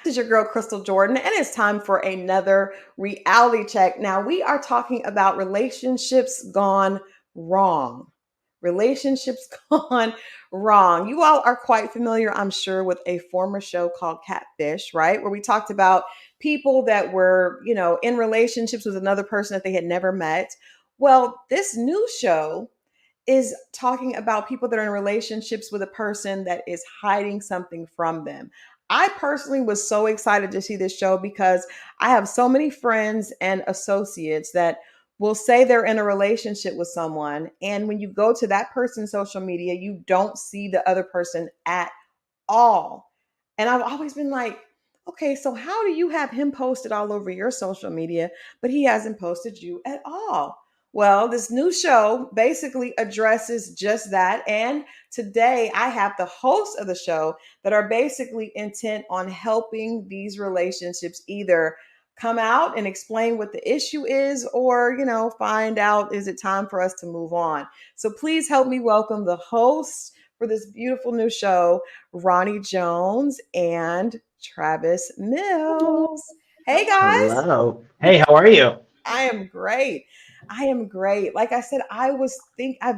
This is your girl, Crystal Jordan, and it's time for another reality check. Now, we are talking about relationships gone wrong. Relationships gone wrong. You all are quite familiar, I'm sure, with a former show called Catfish, right? Where we talked about people that were, in relationships with another person that they had never met. Well, this new show is talking about people that are in relationships with a person that is hiding something from them. I personally was so excited to see this show because I have so many friends and associates that will say they're in a relationship with someone. And when you go to that person's social media, you don't see the other person at all. And I've always been like, okay, so how do you have him posted all over your social media, but he hasn't posted you at all? Well, this new show basically addresses just that. And today I have the hosts of the show that are basically intent on helping these relationships either come out and explain what the issue is or, find out is it time for us to move on. So please help me welcome the hosts for this beautiful new show, Ronnie Jones and Travis Mills. Hey guys. Hello. Hey, how are you? I am great. I am great. Like I said, I've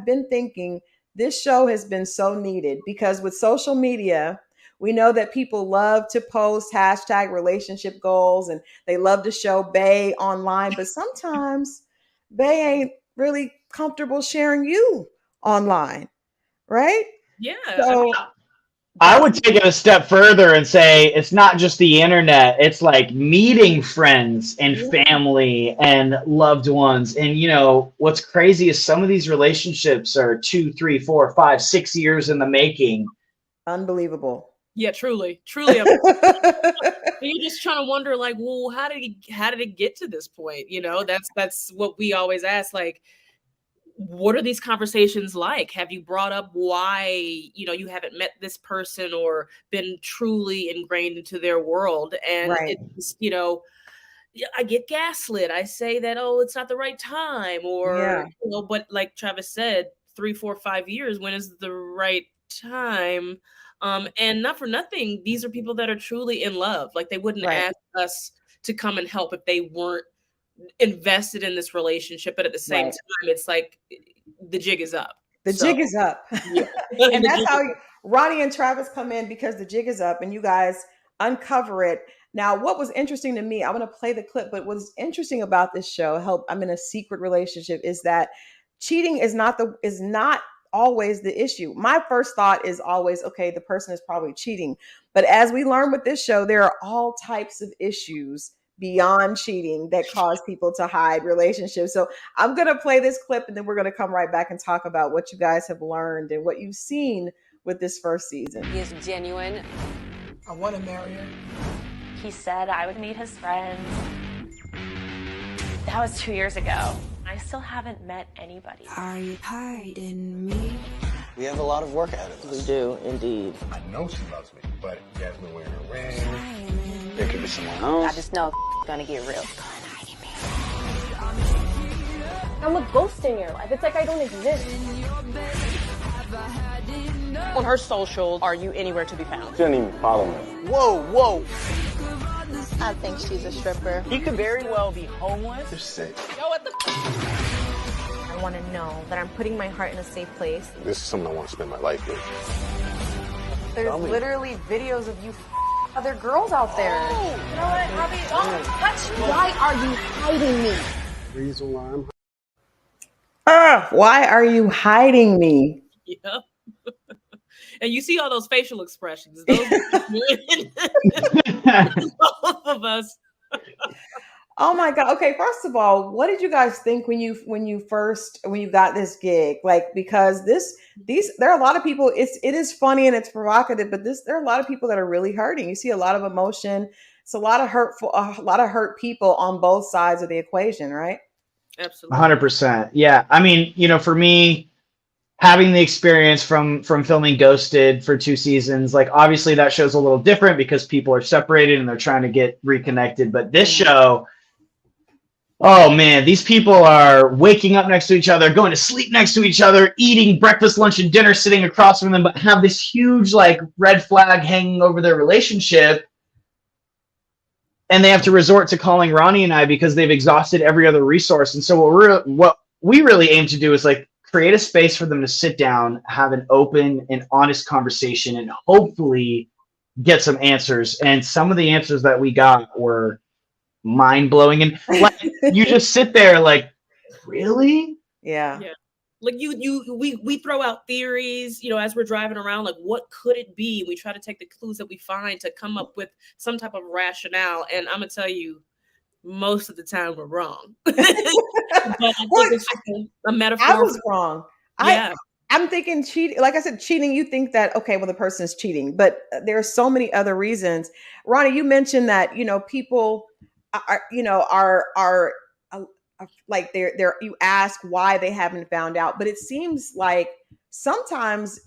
been thinking this show has been so needed because with social media, we know that people love to post hashtag relationship goals and they love to show Bay online, but sometimes Bay ain't really comfortable sharing you online, right? Yeah, So I that's would take it a step further and say it's not just the internet, it's like meeting friends and yeah, family and loved ones. And what's crazy is some of these relationships are 2, 3, 4, 5, 6 years in the making. unbelievable. yeah, truly. You're just trying to wonder, like, well, how did it get to this point? That's what we always ask. Like, what are these conversations like? Have you brought up why you haven't met this person or been truly ingrained into their world? And Right. it's yeah, I get gaslit. I say that, oh, it's not the right time, or Yeah. but like Travis said, 3, 4, 5 years, when is the right time? And not for nothing, these are people that are truly in love. Like they wouldn't Right. ask us to come and help if they weren't invested in this relationship. But at the same Right. time, it's like the jig is up. The So jig is up. yeah, And the that's jig how is up. Ronnie and Travis come in because the jig is up and you guys uncover it. Now, what was interesting to me, I'm going to play the clip, but what's interesting about this show, help I'm in a secret relationship, is that cheating is not always the issue. My first thought is always, okay, the person is probably cheating. But as we learn with this show, there are all types of issues beyond cheating that cause people to hide relationships. So I'm going to play this clip and then we're going to come right back and talk about what you guys have learned and what you've seen with this first season. He is genuine. I want to marry her. He said I would meet his friends. That was 2 years ago. I still haven't met anybody. Are you hiding me? We have a lot of work ahead of us. We do, indeed. I know she loves me, but Jasmine wearing a ring. There could be someone else. I just know it's gonna get real. I'm a ghost in your life. It's like I don't exist. On her socials, are you anywhere to be found? She didn't even follow me. Whoa. I think she's a stripper. He could very well be homeless. You're sick. Yo, what the? I want to know that I'm putting my heart in a safe place. This is someone I want to spend my life with. There's literally videos of you other girls out there. You know what, Robbie? Don't touch me. Why are you hiding me? Reason why I'm Why are you hiding me? Yeah. And you see all those facial expressions. Those both of us. Oh my god. Okay, first of all, what did you guys think when you got this gig? Like because these there are a lot of people, it is funny and it's provocative, but there are a lot of people that are really hurting. You see a lot of emotion. It's a lot of hurt people on both sides of the equation, right? Absolutely. 100%. Yeah. I mean, for me, having the experience from filming Ghosted for 2 seasons, like obviously that show's a little different because people are separated and they're trying to get reconnected. But this show, oh man, these people are waking up next to each other, going to sleep next to each other, eating breakfast, lunch, and dinner sitting across from them, but have this huge like red flag hanging over their relationship. and they have to resort to calling Ronnie and I because they've exhausted every other resource. And so what we really aim to do is like create a space for them to sit down, have an open and honest conversation, and hopefully get some answers. And some of the answers that we got were mind blowing. And like you just sit there like, really? Yeah. Like we throw out theories, as we're driving around, like what could it be? We try to take the clues that we find to come up with some type of rationale. And I'm gonna tell you, most of the time we're wrong. But I think it's just a metaphor. I was wrong. Yeah. I'm thinking cheating. Like I said, cheating, you think that, okay, well, the person is cheating, but there are so many other reasons. Ronnie, you mentioned that, people are like they're you ask why they haven't found out, but it seems like sometimes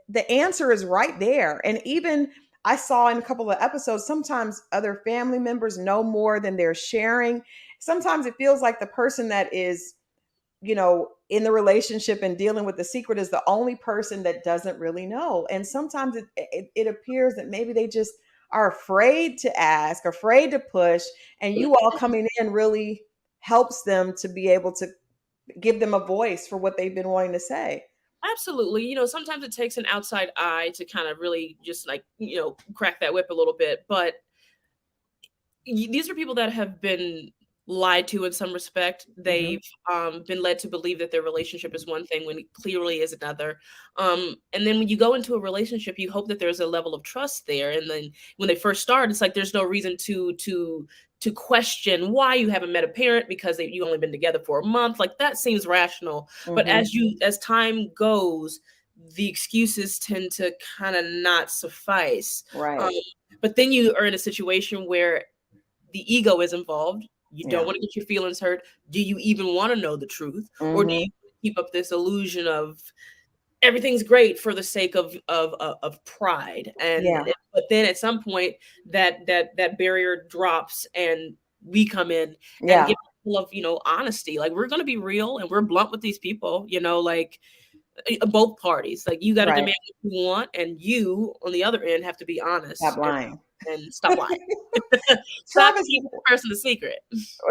the answer is right there. And even I saw in a couple of episodes, sometimes other family members know more than they're sharing. Sometimes it feels like the person that is, in the relationship and dealing with the secret is the only person that doesn't really know. And sometimes it appears that maybe they just are afraid to ask, afraid to push, and you all coming in really helps them to be able to give them a voice for what they've been wanting to say. Absolutely. Sometimes it takes an outside eye to kind of really just like, crack that whip a little bit. But these are people that have been lied to in some respect. They've been led to believe that their relationship is one thing when it clearly is another. And then when you go into a relationship, you hope that there's a level of trust there. And then when they first start, it's like there's no reason to question why you haven't met a parent because you only been together for a month. Like that seems rational. But as time goes, the excuses tend to kind of not suffice. Right. But then you are in a situation where the ego is involved. You don't want to get your feelings hurt. Do you even want to know the truth? Or do you keep up this illusion of everything's great for the sake of pride? But then at some point that barrier drops and we come in and get full of, honesty. Like we're going to be real and we're blunt with these people, like both parties. Like you got to demand what you want, and you on the other end have to be honest. Stop lying. And stop lying. Travis, keep the person a secret.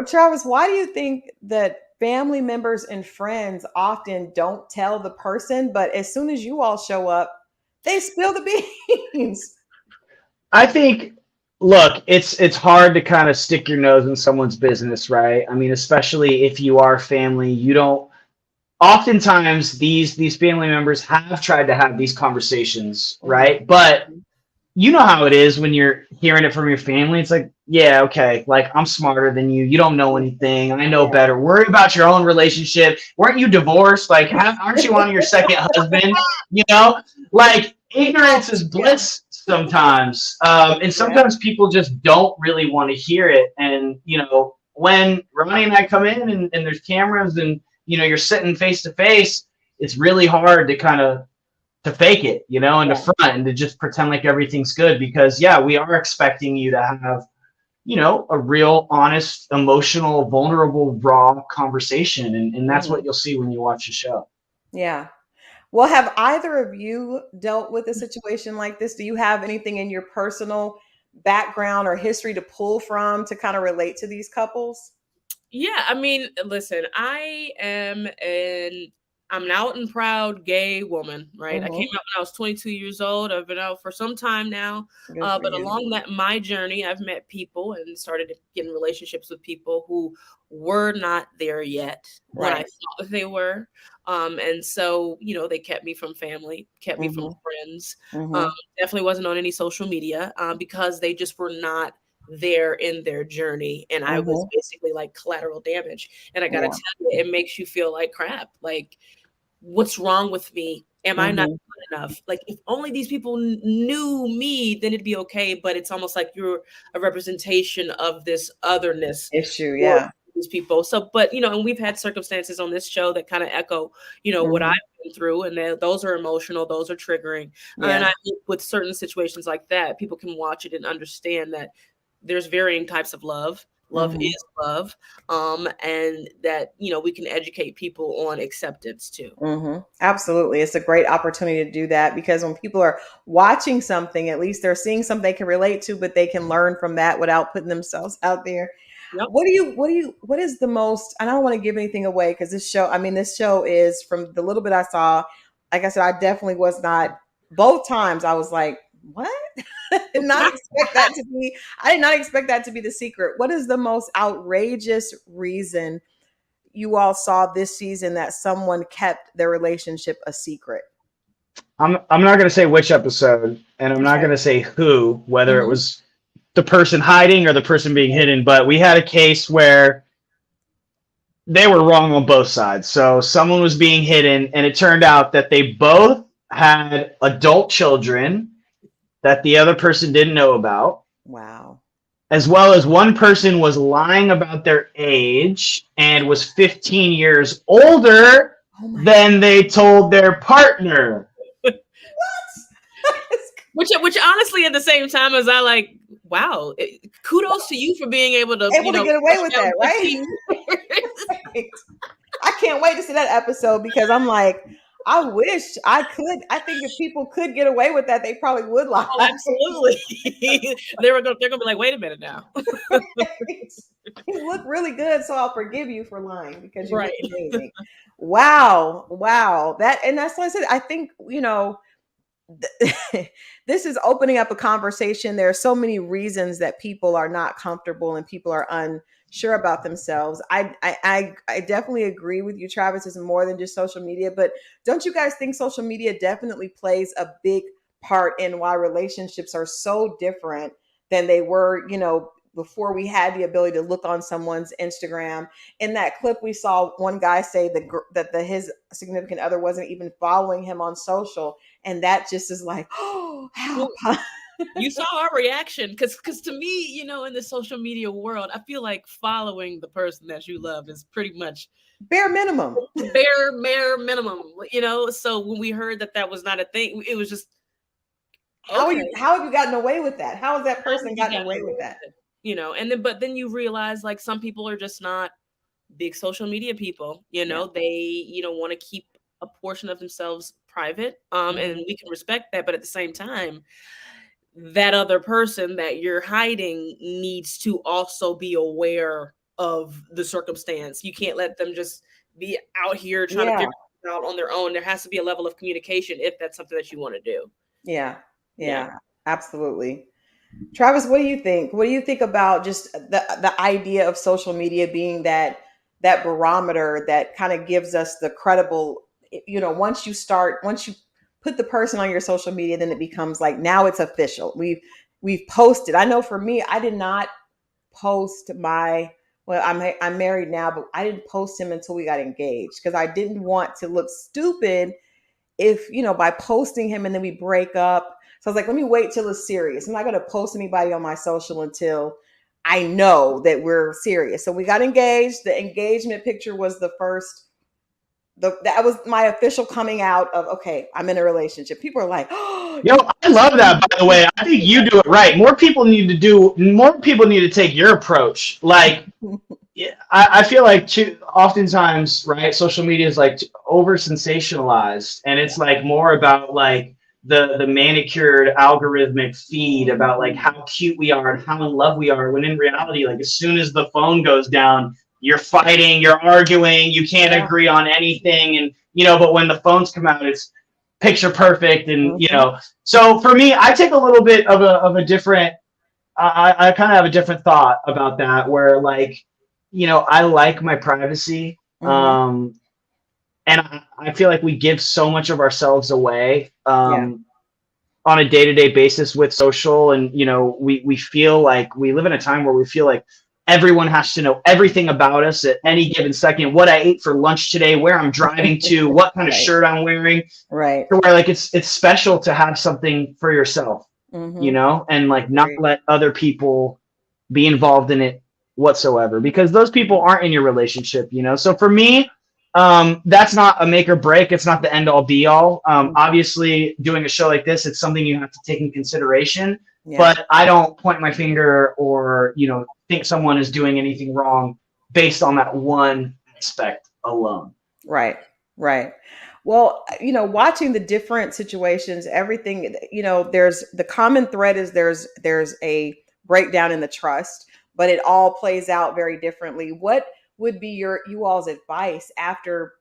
Travis, why do you think that family members and friends often don't tell the person, but as soon as you all show up, they spill the beans? I think, look, it's hard to kind of stick your nose in someone's business, right? I mean, especially if you are family, you don't. Oftentimes, these family members have tried to have these conversations, right? But you know how it is when you're hearing it from your family. It's like, yeah, okay, like I'm smarter than you. You don't know anything. I know better. Worry about your own relationship. Weren't you divorced? Like, aren't you on your second husband? Like ignorance is bliss sometimes. And sometimes people just don't really want to hear it. And, when Ronnie and I come in and there's cameras and, you're sitting face to face, it's really hard to kind of to fake it, in the front and to just pretend like everything's good because, we are expecting you to have, a real, honest, emotional, vulnerable, raw conversation. And that's what you'll see when you watch the show. Yeah. Well, have either of you dealt with a situation like this? Do you have anything in your personal background or history to pull from to kind of relate to these couples? Yeah. I mean, listen, I'm an out and proud gay woman, right? I came out when I was 22 years old. I've been out for some time now. But along my journey, I've met people and started getting relationships with people who were not there yet when I thought that they were. And so, they kept me from family, kept me from friends. Definitely wasn't on any social media because they just were not there in their journey. And I was basically like collateral damage. And I got to tell you, it makes you feel like crap. Like, what's wrong with me? Am I not good enough? Like, if only these people knew me, then it'd be okay. But it's almost like you're a representation of this otherness issue. Yeah. These people. So, but, and we've had circumstances on this show that kind of echo, what I've been through. And those are emotional. Those are triggering. And I think with certain situations like that, people can watch it and understand that there's varying types of love. Love Mhm. is love. And that, we can educate people on acceptance too. Absolutely. It's a great opportunity to do that because when people are watching something, at least they're seeing something they can relate to, but they can learn from that without putting themselves out there. Yep. What is the most, I don't want to give anything away because this show is, from the little bit I saw, like I said, I definitely was not, both times I was like, what? I did not expect that to be the secret. What is the most outrageous reason you all saw this season that someone kept their relationship a secret? I'm not going to say which episode, and I'm not going to say who, whether it was the person hiding or the person being hidden, but we had a case where they were wrong on both sides. So someone was being hidden, and it turned out that they both had adult children that the other person didn't know about. Wow. As well as one person was lying about their age and was 15 years older than they told their partner. Which honestly, at the same time, as I like, wow, kudos to you for being able to get away with that, right? I can't wait to see that episode because I'm like, I wish I could. I think if people could get away with that, they probably would lie. Oh, absolutely. They're gonna be like, wait a minute now. You look really good, so I'll forgive you for lying because you're amazing. Wow. That's what I said. I think, this is opening up a conversation. There are so many reasons that people are not comfortable and people are unsure about themselves. I definitely agree with you, Travis. It's more than just social media, but don't you guys think social media definitely plays a big part in why relationships are so different than they were, before we had the ability to look on someone's Instagram? In that clip, we saw one guy say that his significant other wasn't even following him on social. And that just is like, oh, help. You saw our reaction. Because to me, in the social media world, I feel like following the person that you love is pretty much bare minimum. Bare minimum. So when we heard that was not a thing, it was just, how have you gotten away with that? How has that person gotten away with that? But then you realize, like, some people are just not big social media people. They want to keep a portion of themselves private, and we can respect that. But at the same time, that other person that you're hiding needs to also be aware of the circumstance. You can't let them just be out here trying to figure it out on their own. There has to be a level of communication if that's something that you want to do. Yeah, absolutely. Travis, what do you think? What do you think about just the idea of social media being that barometer that kind of gives us the credible, once you put the person on your social media, then it becomes like, now it's official. We've posted. I know for me, I did not post I'm married now, but I didn't post him until we got engaged because I didn't want to look stupid if, by posting him and then we break up. So I was like, let me wait till it's serious. I'm not going to post anybody on my social until I know that we're serious. So we got engaged. The engagement picture was the first. That was my official coming out of, okay, I'm in a relationship. People are like, oh, I love that, by the way. I think you do it right. More people need to take your approach. Like, I feel like oftentimes, right, social media is like over sensationalized, and it's like more about like the manicured algorithmic feed about like how cute we are and how in love we are, when in reality, like, as soon as the phone goes down, you're fighting, you're arguing, you can't agree on anything. And, but when the phones come out, it's picture perfect. And, so for me, I take a little bit of a different, I kind of have a different thought about that, where like, I like my privacy. And I feel like we give so much of ourselves away on a day-to-day basis with social. And, we feel like we live in a time where we feel like everyone has to know everything about us at any given second, what I ate for lunch today, where I'm driving to, what kind of shirt I'm wearing. Right. Where like it's special to have something for yourself, and like not let other people be involved in it whatsoever, because those people aren't in your relationship, So for me, that's not a make or break. It's not the end all be all. Obviously doing a show like this, it's something you have to take in consideration. but I don't point my finger or, think someone is doing anything wrong based on that one aspect alone. Right. Right. Well, watching the different situations, everything, there's the common thread is there's a breakdown in the trust, but it all plays out very differently. What would be you all's advice after,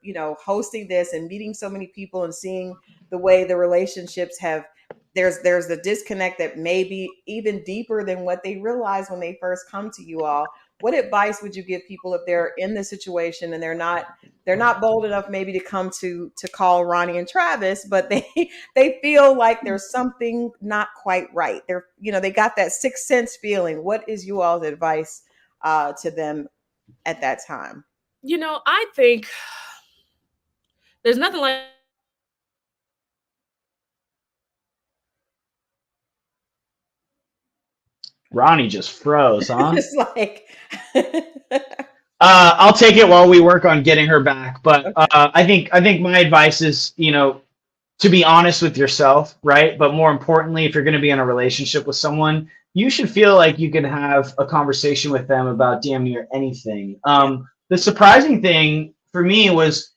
hosting this and meeting so many people and seeing the way the relationships have there's the disconnect that may be even deeper than what they realize when they first come to you all. What advice would you give people if they're in this situation and they're not bold enough maybe to come to call Rhane and Travis, but they feel like there's something not quite right. They got that sixth sense feeling. What is you all's advice to them at that time? I think there's nothing like Rhane just froze, huh? It's like I'll take it while we work on getting her back. But I think my advice is, to be honest with yourself, right? But more importantly, if you're going to be in a relationship with someone, you should feel like you can have a conversation with them about damn near anything. The surprising thing for me was,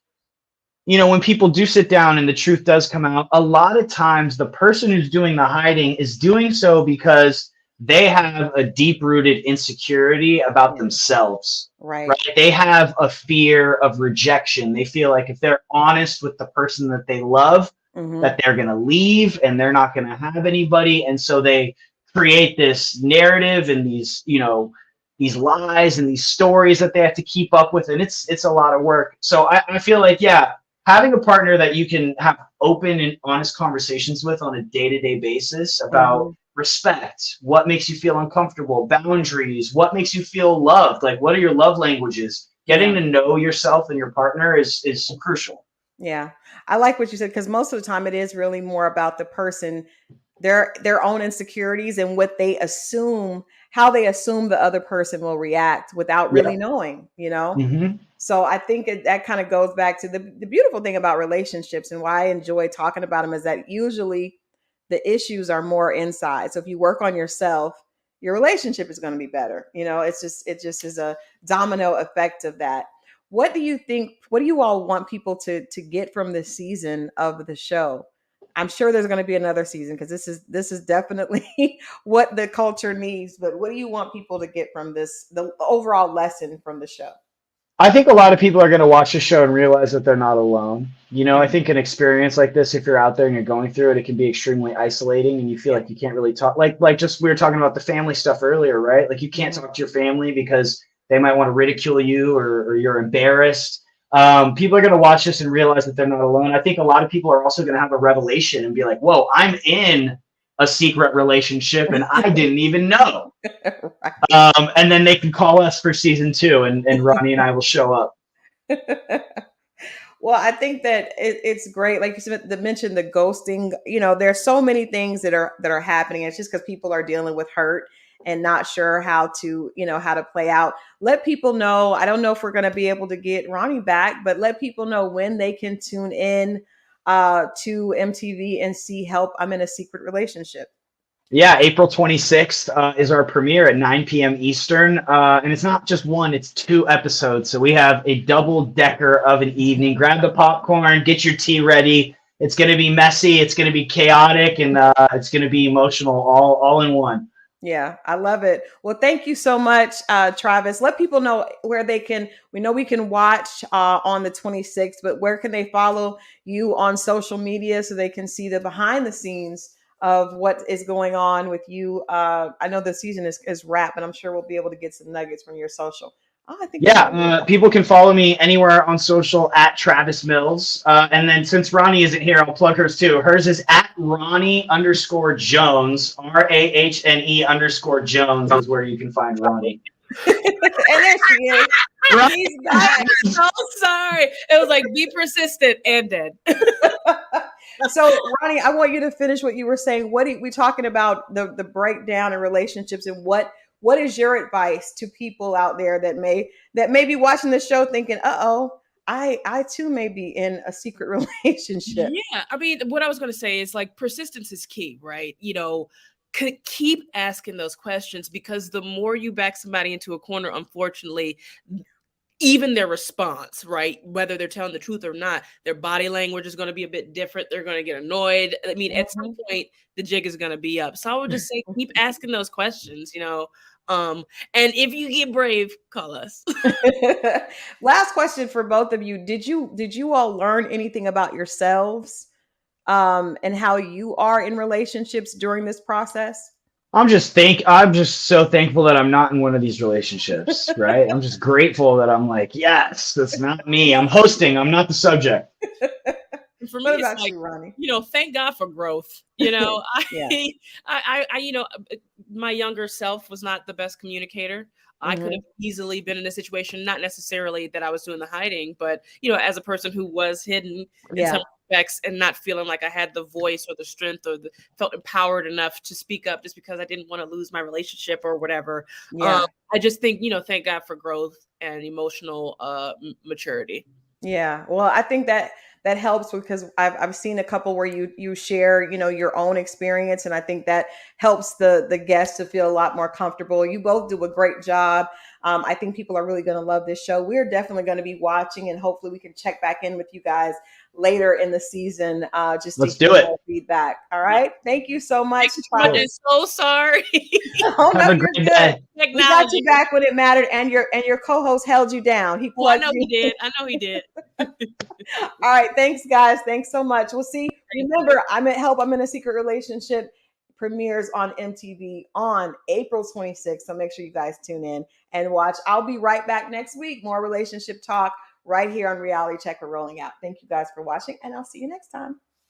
when people do sit down and the truth does come out, a lot of times the person who's doing the hiding is doing so because they have a deep-rooted insecurity about themselves. right. They have a fear of rejection. They feel like if they're honest with the person that they love, that they're going to leave and they're not going to have anybody. And so they create this narrative and these lies and these stories that they have to keep up with. And it's a lot of work. So I feel like, having a partner that you can have open and honest conversations with on a day-to-day basis about respect, what makes you feel uncomfortable, boundaries, what makes you feel loved, like what are your love languages, getting to know yourself and your partner is crucial. Yeah. I like what you said, because most of the time it is really more about the person, their own insecurities and what they assume, how they assume the other person will react without really knowing, So I think that kind of goes back to the beautiful thing about relationships, and why I enjoy talking about them is that usually the issues are more inside. So if you work on yourself, your relationship is going to be better. It just is a domino effect of that. What do you think? What do you all want people to get from this season of the show? I'm sure there's going to be another season, because this is definitely what the culture needs. But what do you want people to get from this, the overall lesson from the show? I think a lot of people are going to watch the show and realize that they're not alone. I think an experience like this, if you're out there and you're going through it, it can be extremely isolating, and you feel like you can't really talk. Like just we were talking about the family stuff earlier, right? Like you can't talk to your family because they might want to ridicule you or you're embarrassed. People are going to watch this and realize that they're not alone. I think a lot of people are also going to have a revelation and be like, whoa, I'm in a secret relationship and I didn't even know. And then they can call us for season 2 and Rhane and I will show up. Well, I think that it's great. Like you mentioned, the ghosting, there's so many things that are happening. It's just because people are dealing with hurt and not sure how to play out. Let people know. I don't know if we're going to be able to get Rhane back, but let people know when they can tune in to MTV and see Help, I'm in a Secret Relationship. Yeah, April 26th is our premiere at 9 p.m. Eastern. And it's not just one, it's 2 episodes. So we have a double-decker of an evening. Grab the popcorn, get your tea ready. It's going to be messy, it's going to be chaotic, and it's going to be emotional all in one. Yeah, I love it. Well, thank you so much, Travis. Let people know where we know we can watch on the 26th, but where can they follow you on social media so they can see the behind the scenes of what is going on with you? I know the season is wrapped, and I'm sure we'll be able to get some nuggets from your social. Oh, I think people can follow me anywhere on social at Travis Mills. And then since Rhane isn't here, I'll plug hers too. Hers is at Rhane_Jones, RAHNE_Jones is where you can find Rhane. And there she is. He's back. I'm so sorry. It was like, be persistent and dead. So, Rhane, I want you to finish what you were saying. We talking about the breakdown in relationships, and what is your advice to people out there that may be watching the show thinking, I too may be in a secret relationship? Yeah. I mean, what I was going to say is like persistence is key, right? keep asking those questions, because the more you back somebody into a corner, unfortunately, even their response, right, whether they're telling the truth or not, their body language is going to be a bit different. They're going to get annoyed. I mean, at some point, the jig is going to be up. So I would just say, keep asking those questions, and if you get brave, call us. Last question for both of you. Did you all learn anything about yourselves and how you are in relationships during this process? I'm just so thankful that I'm not in one of these relationships, right? I'm just grateful that I'm like, yes, that's not me. I'm hosting. I'm not the subject. For me, What it's about like, you, Ronnie? Thank God for growth. Yeah. My younger self was not the best communicator. I could have easily been in a situation, not necessarily that I was doing the hiding, but, as a person who was hidden in some respects and not feeling like I had the voice or the strength or felt empowered enough to speak up just because I didn't want to lose my relationship or whatever. Yeah. I just think, thank God for growth and emotional maturity. Yeah. Well, I think that helps because I've seen a couple where you share, your own experience. And I think that helps the guests to feel a lot more comfortable. You both do a great job. I think people are really going to love this show. We're definitely going to be watching, and hopefully we can check back in with you guys later in the season just Let's to do hear it. more feedback. All right. Thank you so much. I'm so sorry. Oh, Have no, a you're great good. day. We got you back when it mattered, and your co-host held you down. He Well, I plugged know you. he did. I know he did. All right. Thanks, guys. Thanks so much. We'll see. Remember, I'm in a secret relationship premieres on MTV on April 26th. So make sure you guys tune in and watch. I'll be right back next week. More relationship talk right here on Reality Check. We're rolling out. Thank you guys for watching, and I'll see you next time.